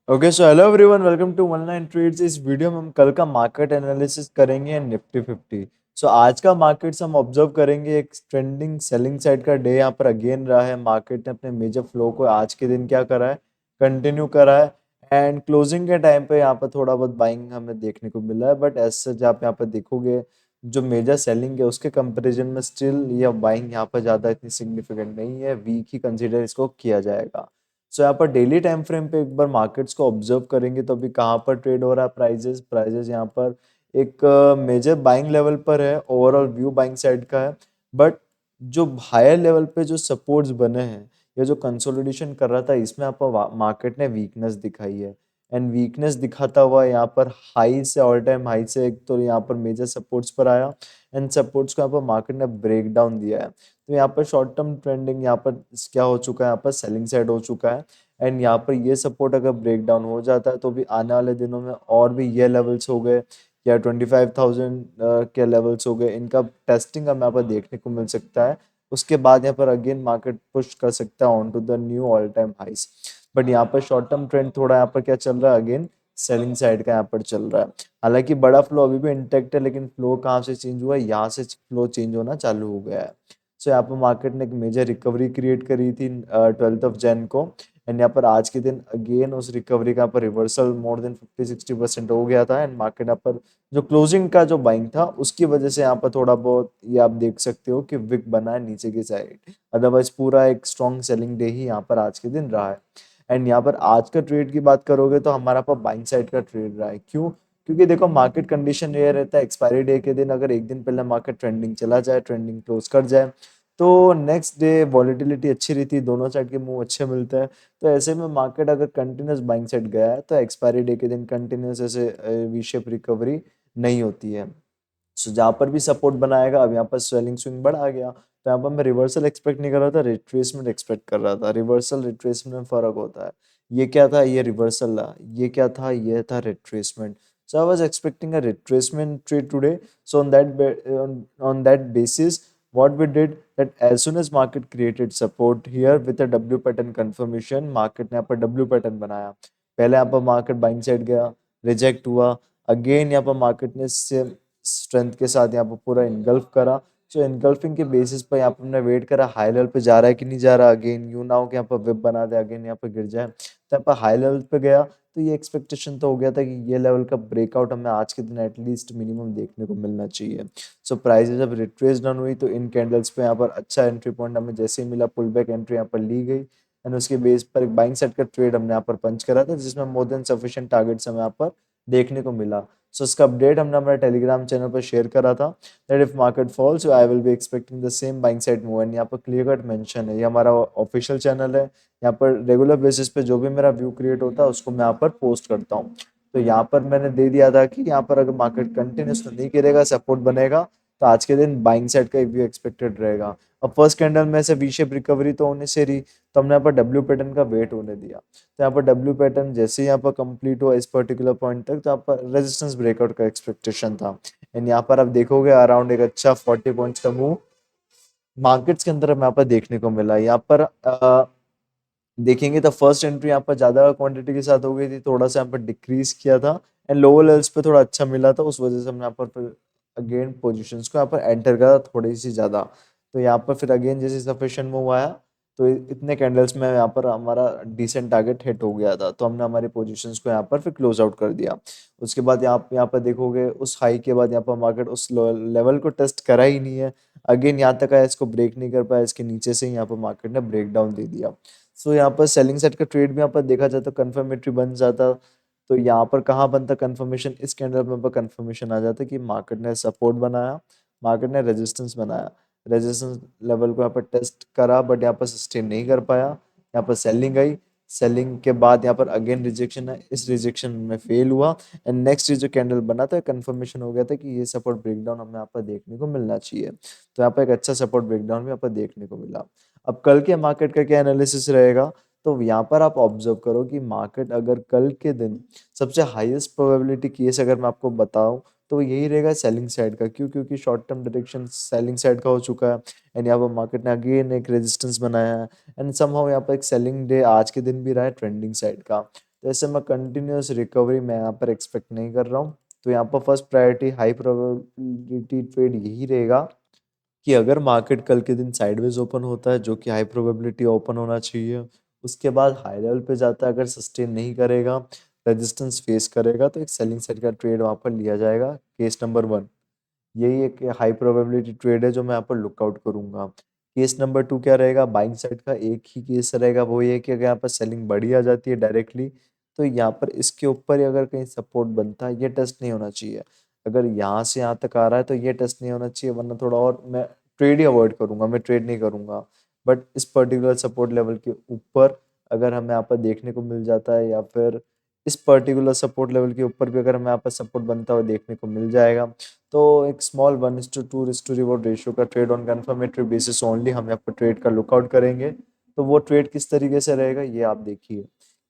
Okay so hello everyone, welcome to online trades. इस video में हम कल का मार्केट एनालिसिस करेंगे निफ्टी 50। सो आज का मार्केट्स हम ऑब्जर्व करेंगे। एक ट्रेंडिंग सेलिंग साइड का डे यहाँ पर अगेन रहा है। मार्केट ने अपने मेजर फ्लो को आज के दिन क्या करा है, कंटिन्यू करा है। एंड क्लोजिंग के टाइम पे यहाँ पर थोड़ा बहुत बाइंग हमें देखने को मिला है, बट एज सच आप यहाँ पर देखोगे जो मेजर सेलिंग है उसके कंपेरिजन में स्टिल यह बाइंग यहाँ पर ज़्यादा इतनी सिग्निफिकेंट नहीं है। वीक ही कंसीडर इसको किया जाएगा। सो यहाँ पर डेली टाइम फ्रेम पे एक बार मार्केट्स को ऑब्जर्व करेंगे तो अभी कहाँ पर ट्रेड हो रहा है। प्राइजेस प्राइजेस यहाँ पर एक मेजर बाइंग लेवल पर है। ओवरऑल व्यू बाइंग साइड का है, बट जो हायर लेवल पे जो सपोर्ट्स बने हैं या जो कंसोलिडेशन कर रहा था, इसमें आपको मार्केट ने वीकनेस दिखाई है। एंड वीकनेस दिखाता हुआ यहाँ पर हाई से, ऑल टाइम हाई से एक तो यहाँ पर मेजर सपोर्ट्स पर आया। एंड सपोर्ट्स को यहाँ पर मार्केट ने ब्रेक डाउन दिया है। तो यहाँ पर शॉर्ट टर्म ट्रेंडिंग यहाँ पर क्या हो चुका है, यहाँ पर सेलिंग साइड हो चुका है। एंड यहाँ पर ये सपोर्ट अगर ब्रेक डाउन हो जाता है तो भी आने वाले दिनों में और भी ये लेवल्स हो गए या 25,000 के लेवल्स हो गए, इनका टेस्टिंग हमें यहाँ पर देखने को मिल सकता है। उसके बाद यहाँ पर अगेन मार्केट पुश कर सकता है on to the new all time highs. But यहाँ पर शॉर्ट टर्म ट्रेंड थोड़ा यहाँ पर क्या चल रहा है, अगेन सेलिंग साइड का यहाँ पर चल रहा है। हालांकि बड़ा फ्लो अभी भी इंटेक्ट है, लेकिन फ्लो कहाँ से चेंज हुआ है, यहाँ से फ्लो चेंज होना चालू हो गया है। सो यहाँ पर मार्केट ने एक मेजर रिकवरी क्रिएट करी थी 12 को। एंड यहाँ पर आज के दिन अगेन उस रिकवरी का यहाँ पर रिवर्सल मोर देन 50-60% हो गया था। एंड मार्केट यहाँ पर जो क्लोजिंग का जो बाइंग था उसकी वजह से यहाँ पर थोड़ा बहुत ये आप देख सकते हो कि विक बना है नीचे की साइड। अदरवाइज पूरा एक स्ट्रॉन्ग सेलिंग डे ही यहाँ पर आज के दिन रहा है। एंड यहाँ पर आज का ट्रेड की बात करोगे तो हमारा पर बाइंग साइड का ट्रेड रहा है। क्यों? क्योंकि देखो मार्केट कंडीशन ये रहता है, एक्सपायरी डे के दिन अगर एक दिन पहले मार्केट ट्रेंडिंग चला जाए, ट्रेंडिंग क्लोज कर जाए, तो नेक्स्ट डे वॉलेटिलिटी अच्छी रहती है, दोनों साइड के मूव अच्छे मिलते हैं। तो ऐसे में मार्केट अगर कंटिन्यूस बाइंग साइड गया है तो एक्सपायरी डे के दिन कंटिन्यूस ऐसे वी शेप रिकवरी नहीं होती है। सो जहाँ पर भी सपोर्ट बनाएगा, अब यहाँ पर स्वेलिंग स्विंग बढ़ आ गया तो यहाँ पर मैं रिवर्सल एक्सपेक्ट नहीं कर रहा था, रिट्रेसमेंट एक्सपेक्ट कर रहा था। रिवर्सल रिट्रेसमेंट में फर्क होता है। ये क्या था, ये रिवर्सल था। ये क्या था, ये था retracement. So I was expecting a retracement trade today. So on that basis, what we did that as soon as market created support here with a W pattern confirmation, market ने यहाँ पर W pattern बनाया। पहले यहाँ पर market buying side गया, reject हुआ। Again यहाँ पर मार्केट ने स्ट्रेंथ के साथ यहाँ पर पूरा इनगल्फ करा। सो इनगल्फिंग के बेसिस पर यहाँ पर हमने वेट करा हाई लेवल पे जा रहा है कि नहीं जा रहा। अगेन यू ना हो कि यहाँ पर विप बना दे, अगेन यहाँ पर गिर जाए। तो यहाँ पर हाई लेवल पे गया तो ये एक्सपेक्टेशन तो हो गया था कि ये लेवल का ब्रेकआउट हमें आज के दिन एटलीस्ट मिनिमम देखने को मिलना चाहिए। सो प्राइस जब रिट्रेस डाउन हुई तो इन कैंडल्स पे यहाँ पर अच्छा एंट्री पॉइंट हमें जैसे ही मिला, पुल बैक एंट्री यहाँ पर ली गई। एंड उसके बेस पर एक बाइंग सेट का ट्रेड हमने यहाँ पर पंच करा था, जिसमें मोर देन सफिशिएंट टारगेट्स हमें यहाँ पर देखने को मिला। सो इसका अपडेट हमने हमारे टेलीग्राम चैनल पर शेयर करा था that if market falls I will be expecting the same buying side move. And यहाँ पर क्लियर कट मेंशन है, ये हमारा ऑफिशियल चैनल है। यहाँ पर रेगुलर बेसिस पे जो भी मेरा व्यू क्रिएट होता है उसको मैं यहाँ पर पोस्ट करता हूँ। तो यहाँ पर मैंने दे दिया था कि यहाँ पर अगर मार्केट कंटिन्यूस तो नहीं गिरेगा, सपोर्ट बनेगा, तो आज के दिन बाइंग साइड का एक व्यू एक्सपेक्टेड रहेगा। अब फर्स्ट कैंडल में से वी शेप रिकवरी तो होने से रही, तो हमने यहाँ पर डब्ल्यू पैटर्न का वेट होने दिया। तो यहाँ पर डब्ल्यू पैटर्न जैसे ही यहाँ पर कंप्लीट हुआ इस पर्टिकुलर पॉइंट तक, तो यहाँ पर रेजिस्टेंस ब्रेकआउट का एक्सपेक्टेशन था। एंड यहाँ पर आप देखोगे अराउंड एक अच्छा 40 पॉइंट्स का मूव मार्केट्स के अंदर हमें यहाँ पर देखने को मिला। यहाँ पर देखेंगे तो फर्स्ट एंट्री यहाँ पर ज्यादा क्वांटिटी के साथ हो गई थी, थोड़ा सा यहाँ पर डिक्रीज किया था। एंड लोअर लेवल्स पे थोड़ा अच्छा मिला था, उस वजह से हमने यहाँ पर फिर अगेन पोजीशंस को यहाँ पर एंटर करा थोड़ी सी ज्यादा। तो यहाँ पर फिर अगेन जैसे सफिशिएंट मूव आया तो इतने कैंडल्स में यहाँ पर हमारा डिसेंट टारगेट हिट हो गया था, तो हमने हमारी पोजीशंस को यहाँ पर फिर क्लोज आउट कर दिया। उसके बाद यहाँ पर देखोगे उस हाई के बाद यहाँ पर मार्केट उस लेवल को टेस्ट करा ही नहीं है। अगेन यहाँ तक आया, इसको ब्रेक नहीं कर पाया, इसके नीचे से ही यहाँ पर मार्केट ने ब्रेक डाउन दे दिया। सो यहाँ पर सेलिंग सेट का ट्रेड भी यहाँ पर देखा जाए तो कंफर्मेटरी बन जाता। तो यहाँ पर कहाँ बनता कंफर्मेशन, इस कैंडल में पर कंफर्मेशन आ जाता कि मार्केट ने सपोर्ट बनाया, मार्केट ने रेजिस्टेंस बनाया, रेजिस्टेंस लेवल को यहाँ पर टेस्ट करा, बट यहाँ पर सस्टेन नहीं कर पाया। यहाँ पर सेलिंग आई, सेलिंग के बाद यहाँ पर अगेन रिजेक्शन है, इस रिजेक्शन में फेल हुआ। एंड नेक्स्ट जो कैंडल बना था कंफर्मेशन हो गया था कि ये सपोर्ट ब्रेकडाउन हमें यहाँ पर देखने को मिलना चाहिए। तो यहाँ पर एक अच्छा सपोर्ट ब्रेकडाउन भी यहाँ पर देखने को मिला। अब कल के मार्केट का क्या एनालिसिस रहेगा, तो यहाँ पर आप ऑब्जर्व करो कि मार्केट अगर कल के दिन सबसे हाईएस्ट प्रोबेबिलिटी केस अगर मैं आपको बताऊं तो यही रहेगा सेलिंग साइड का। क्यों? क्योंकि short term direction selling side का हो चुका है। एंड यहाँ पर मार्केट ने अगेन एक रेजिस्टेंस बनाया है। एंड समहाउ यहाँ पर एक सेलिंग डे आज के दिन भी रहा है ट्रेंडिंग साइड का। तो ऐसे में कंटिन्यूस रिकवरी मैं यहाँ पर एक्सपेक्ट नहीं कर रहा हूँ। तो यहाँ पर first priority high probability trade यही रहेगा कि अगर मार्केट कल के दिन साइडवेज ओपन होता है, जो कि हाई प्रोबेबिलिटी ओपन होना चाहिए, उसके बाद हाई लेवल पे जाता है, अगर सस्टेन नहीं करेगा, रेजिस्टेंस फेस करेगा, तो एक सेलिंग साइड का ट्रेड वहाँ पर लिया जाएगा। केस नंबर 1 यही एक हाई प्रोबेबिलिटी ट्रेड है जो मैं यहाँ पर लुकआउट करूंगा। केस नंबर 2 क्या रहेगा? बाइंग साइड का एक ही केस रहेगा, वो ये कि अगर यहाँ पर सेलिंग बढ़ी आ जाती है डायरेक्टली, तो यहाँ पर इसके ऊपर ही अगर कहीं सपोर्ट बनता है, ये टेस्ट नहीं होना चाहिए। अगर यहाँ से यहाँ तक आ रहा है तो ये टेस्ट नहीं होना चाहिए, वरना थोड़ा और मैं ट्रेड ही अवॉइड करूंगा, मैं ट्रेड नहीं करूंगा। बट इस पर्टिकुलर सपोर्ट लेवल के ऊपर अगर हमें यहाँ पर देखने को मिल जाता है, या फिर इस पर्टिकुलर सपोर्ट लेवल के ऊपर भी अगर हमें यहाँ पर सपोर्ट बनता हुआ देखने को मिल जाएगा, तो एक स्मॉल 1:2 रिवॉर्ड रेशियो का trade on confirmatory basis only हम यहाँ पर ट्रेड का लुकआउट करेंगे। तो वो ट्रेड किस तरीके से रहेगा ये आप देखिए,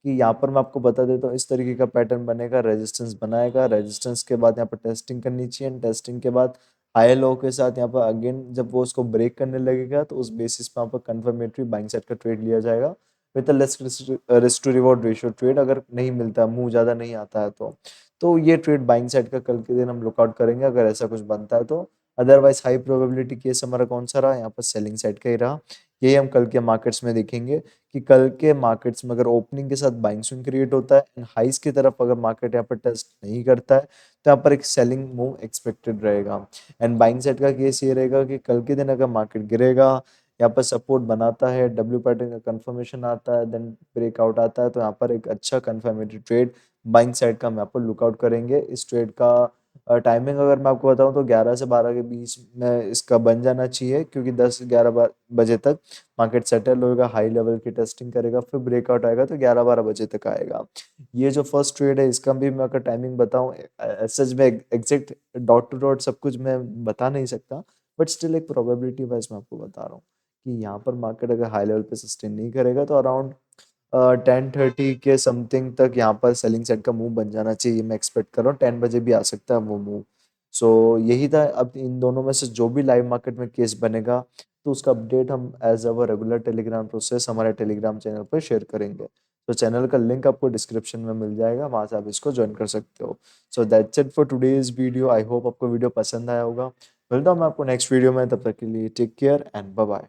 कि यहाँ पर मैं आपको बता देता हूँ, इस तरीके का पैटर्न बनेगा, रेजिस्टेंस बनाएगा, रेजिस्टेंस के बाद यहाँ पर टेस्टिंग करनी चाहिए, टेस्टिंग के बाद हाई लो के साथ यहाँ पर अगेन जब वो उसको ब्रेक करने लगेगा, तो उस बेसिस पे यहाँ पर कंफर्मेटरी बाइंग साइड का ट्रेड लिया जाएगा with less risk to reward ratio trade, अगर नहीं मिलता, मुंह ज्यादा नहीं आता है तो ये ट्रेड बाइंग साइड का कल के दिन हम लुकआउट करेंगे अगर ऐसा कुछ बनता है तो। अदरवाइज हाई प्रोबेबिलिटी केस हमारा कौन सा रहा? यहाँ पर सेलिंग साइड का ही रहा। यही हम कल के मार्केट्स में देखेंगे कि कल के मार्केट्स में अगर ओपनिंग के साथ बाइंग स्विंग क्रिएट होता है एंड हाइस की तरफ अगर मार्केट यहाँ पर टेस्ट नहीं करता है, तो यहाँ पर एक सेलिंग मूव एक्सपेक्टेड रहेगा। एंड बाइंग साइड का केस ये रहेगा कि कल के दिन अगर मार्केट गिरेगा, यहाँ पर सपोर्ट बनाता है, डब्ल्यू पैटर्न का कंफर्मेशन आता है, देन ब्रेकआउट आता है, तो यहाँ पर एक अच्छा कंफर्मेटरी ट्रेड बाइंग साइड का हम यहाँ पर लुकआउट करेंगे। इस ट्रेड का टाइमिंग अगर मैं आपको बताऊं तो 11 से 12 के बीच में इसका बन जाना चाहिए, क्योंकि 10-11 बजे तक मार्केट सेटल होगा, हाई लेवल की टेस्टिंग करेगा, फिर ब्रेकआउट आएगा तो 11-12 बजे तक आएगा। ये जो फर्स्ट ट्रेड है इसका भी मैं अगर टाइमिंग बताऊं, सच में एग्जैक्ट डॉट टू डॉट सब कुछ मैं बता नहीं सकता, बट स्टिल एक प्रोबेबिलिटी वाइज मैं आपको बता रहा हूँ कि यहाँ पर मार्केट अगर हाई लेवल पे सस्टेन नहीं करेगा, तो अराउंड 10:30 के समथिंग तक यहाँ पर सेलिंग साइड का मूव बन जाना चाहिए, मैं एक्सपेक्ट कर रहा हूँ 10 बजे भी आ सकता है वो मूव। सो यही था। अब इन दोनों में से जो भी लाइव मार्केट में केस बनेगा, तो उसका अपडेट हम as our regular Telegram process हमारे टेलीग्राम चैनल पर शेयर करेंगे। तो चैनल का लिंक आपको डिस्क्रिप्शन में मिल जाएगा, वहां से आप इसको ज्वाइन कर सकते हो। So that's it for today's video. I hope आपको वीडियो पसंद आया होगा। मिलता हूँ मैं आपको नेक्स्ट वीडियो में, तब तक के लिए take care and bye bye.